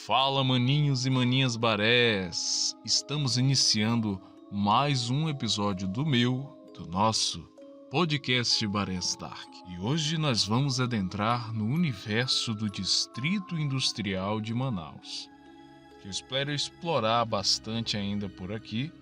Fala, maninhos e maninhas barés! Estamos iniciando mais um episódio do nosso podcast Barés Dark. E hoje nós vamos adentrar no universo do Distrito Industrial de Manaus, que eu espero explorar bastante ainda por aqui,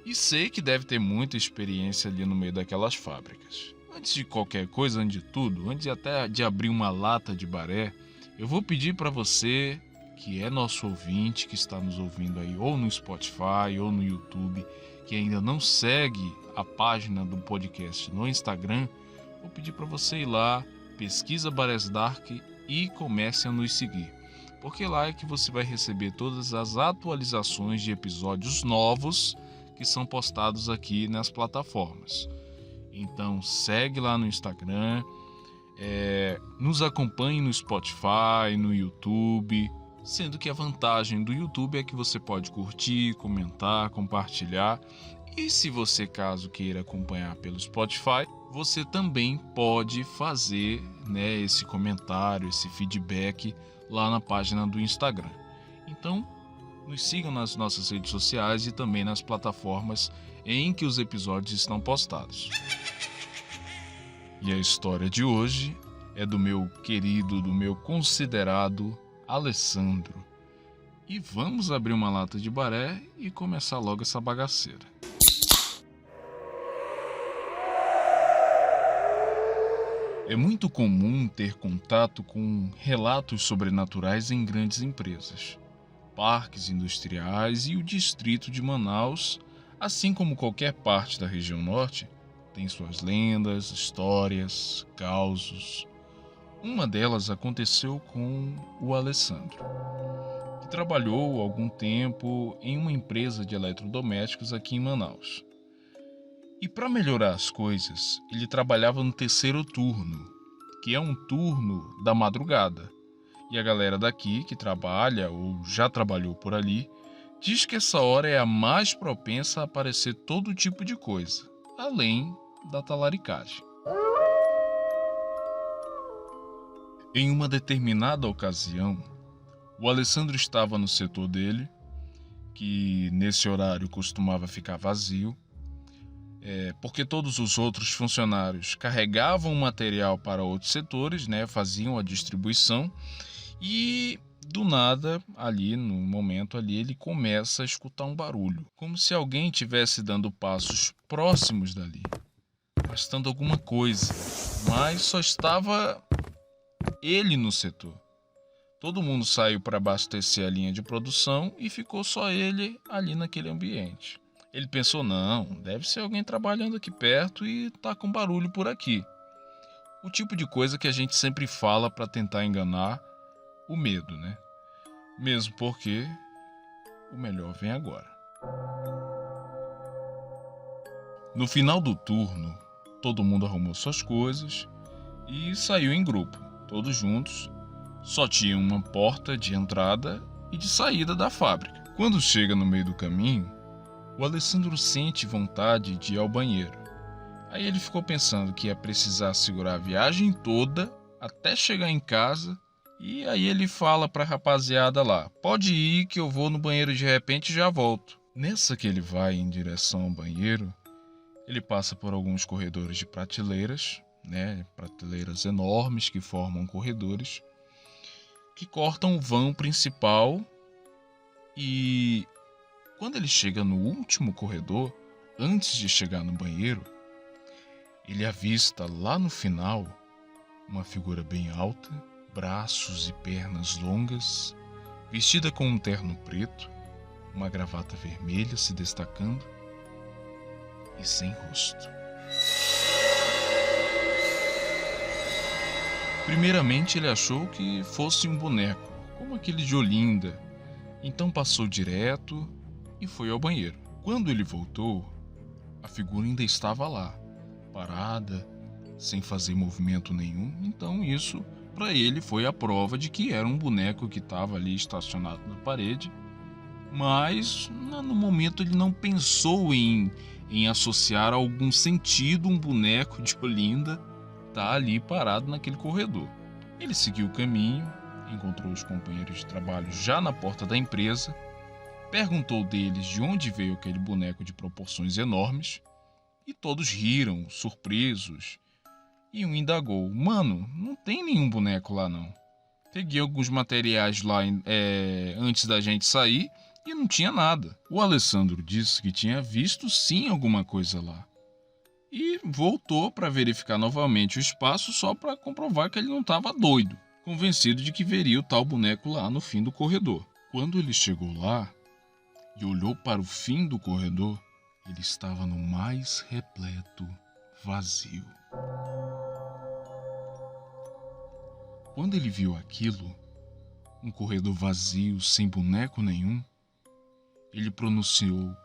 e sei que deve ter muita experiência ali no meio daquelas fábricas. Antes de qualquer coisa, antes de tudo, antes até de abrir uma lata de baré, eu vou pedir para você, que é nosso ouvinte, que está nos ouvindo aí ou no Spotify ou no YouTube, que ainda não segue a página do podcast no Instagram, vou pedir para você ir lá, pesquisa Barés Dark e comece a nos seguir. Porque lá é que você vai receber todas as atualizações de episódios novos que são postados aqui nas plataformas. Então segue lá no Instagram, nos acompanhe no Spotify, no YouTube, sendo que a vantagem do YouTube é que você pode curtir, comentar, compartilhar, e se você caso queira acompanhar pelo Spotify, você também pode fazer, esse comentário, esse feedback lá na página do Instagram. Então, nos sigam nas nossas redes sociais e também nas plataformas em que os episódios estão postados. E a história de hoje é do meu querido, do meu considerado Alessandro. E vamos abrir uma lata de baré e começar logo essa bagaceira. É muito comum ter contato com relatos sobrenaturais em grandes empresas, parques industriais e o distrito de Manaus, assim como qualquer parte da região norte, tem suas lendas, histórias, causos. Uma delas aconteceu com o Alessandro, que trabalhou algum tempo em uma empresa de eletrodomésticos aqui em Manaus. E para melhorar as coisas, ele trabalhava no terceiro turno, que é um turno da madrugada. E a galera daqui que trabalha ou já trabalhou por ali diz que essa hora é a mais propensa a aparecer todo tipo de coisa, além da talaricagem. Em uma determinada ocasião, o Alessandro estava no setor dele, que nesse horário costumava ficar vazio, porque todos os outros funcionários carregavam material para outros setores, faziam a distribuição, e do nada, ali no momento ali, ele começa a escutar um barulho, como se alguém estivesse dando passos próximos dali, arrastando alguma coisa, mas só estava ele no setor. Todo mundo saiu para abastecer a linha de produção e ficou só ele ali naquele ambiente. Ele pensou, não, deve ser alguém trabalhando aqui perto e tá com barulho por aqui. O tipo de coisa que a gente sempre fala para tentar enganar o medo, Mesmo porque o melhor vem agora. No final do turno, todo mundo arrumou suas coisas e saiu em grupo, todos juntos. Só tinha uma porta de entrada e de saída da fábrica. Quando chega no meio do caminho, o Alessandro sente vontade de ir ao banheiro. Aí ele ficou pensando que ia precisar segurar a viagem toda até chegar em casa. E aí ele fala pra rapaziada lá, pode ir que eu vou no banheiro de repente e já volto. Nessa que ele vai em direção ao banheiro, ele passa por alguns corredores de prateleiras, prateleiras enormes que formam corredores, que cortam o vão principal, e quando ele chega no último corredor, antes de chegar no banheiro, ele avista lá no final uma figura bem alta, braços e pernas longas, vestida com um terno preto, uma gravata vermelha se destacando e sem rosto. Primeiramente ele achou que fosse um boneco, como aquele de Olinda, então passou direto e foi ao banheiro. Quando ele voltou, a figura ainda estava lá, parada, sem fazer movimento nenhum, então isso para ele foi a prova de que era um boneco que estava ali estacionado na parede, mas no momento ele não pensou em associar algum sentido um boneco de Olinda tá ali parado naquele corredor. Ele seguiu o caminho encontrou os companheiros de trabalho já na porta da empresa, perguntou deles de onde veio aquele boneco de proporções enormes, e todos riram, surpresos, e um indagou: Mano, não tem nenhum boneco lá não. Peguei alguns materiais lá antes da gente sair e não tinha nada. O Alessandro disse que tinha visto sim alguma coisa lá. E voltou para verificar novamente o espaço só para comprovar que ele não estava doido, convencido de que veria o tal boneco lá no fim do corredor. Quando ele chegou lá e olhou para o fim do corredor, ele estava no mais repleto vazio. Quando ele viu aquilo, um corredor vazio, sem boneco nenhum, ele pronunciou: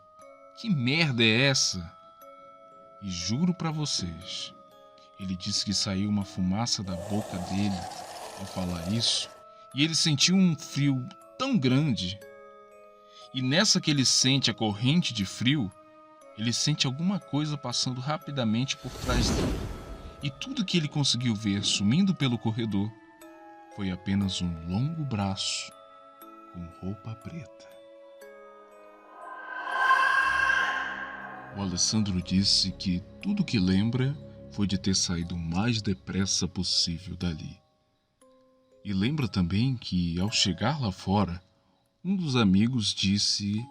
"Que merda é essa?" E juro pra vocês, ele disse que saiu uma fumaça da boca dele ao falar isso, e ele sentiu um frio tão grande. E nessa que ele sente a corrente de frio, ele sente alguma coisa passando rapidamente por trás dele. E tudo que ele conseguiu ver sumindo pelo corredor foi apenas um longo braço com roupa preta. O Alessandro disse que tudo que lembra foi de ter saído o mais depressa possível dali. E lembra também que, ao chegar lá fora, um dos amigos disse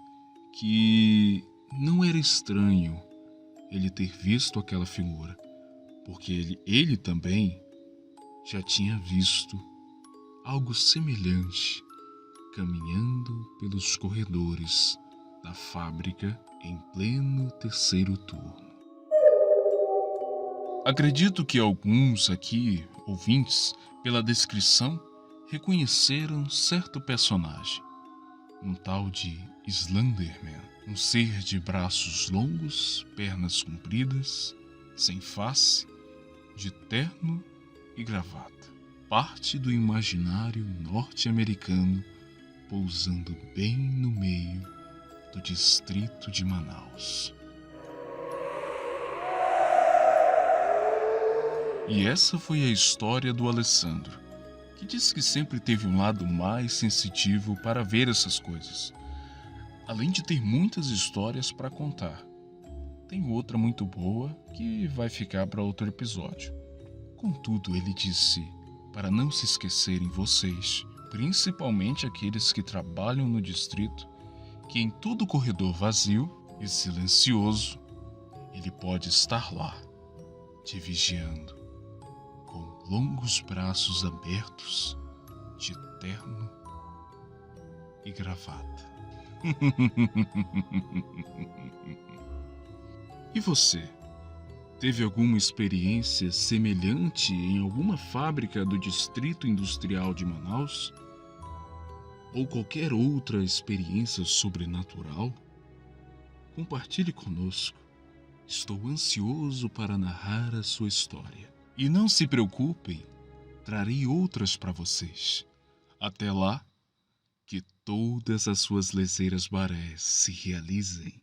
que não era estranho ele ter visto aquela figura, porque ele também já tinha visto algo semelhante caminhando pelos corredores da fábrica em pleno terceiro turno. Acredito que alguns aqui, ouvintes, pela descrição, reconheceram certo personagem, um tal de Slenderman, um ser de braços longos, pernas compridas, sem face, de terno e gravata. Parte do imaginário norte-americano pousando bem no meio do distrito de Manaus. E essa foi a história do Alessandro, que disse que sempre teve um lado mais sensitivo para ver essas coisas. Além de ter muitas histórias para contar. Tem outra muito boa que vai ficar para outro episódio. Contudo, ele disse para não se esquecerem vocês, principalmente aqueles que trabalham no distrito, que em todo corredor vazio e silencioso, ele pode estar lá, te vigiando, com longos braços abertos, de terno e gravata. E você? Teve alguma experiência semelhante em alguma fábrica do Distrito Industrial de Manaus? Ou qualquer outra experiência sobrenatural? Compartilhe conosco. Estou ansioso para narrar a sua história. E não se preocupem, trarei outras para vocês. Até lá, que todas as suas lezeiras barés se realizem.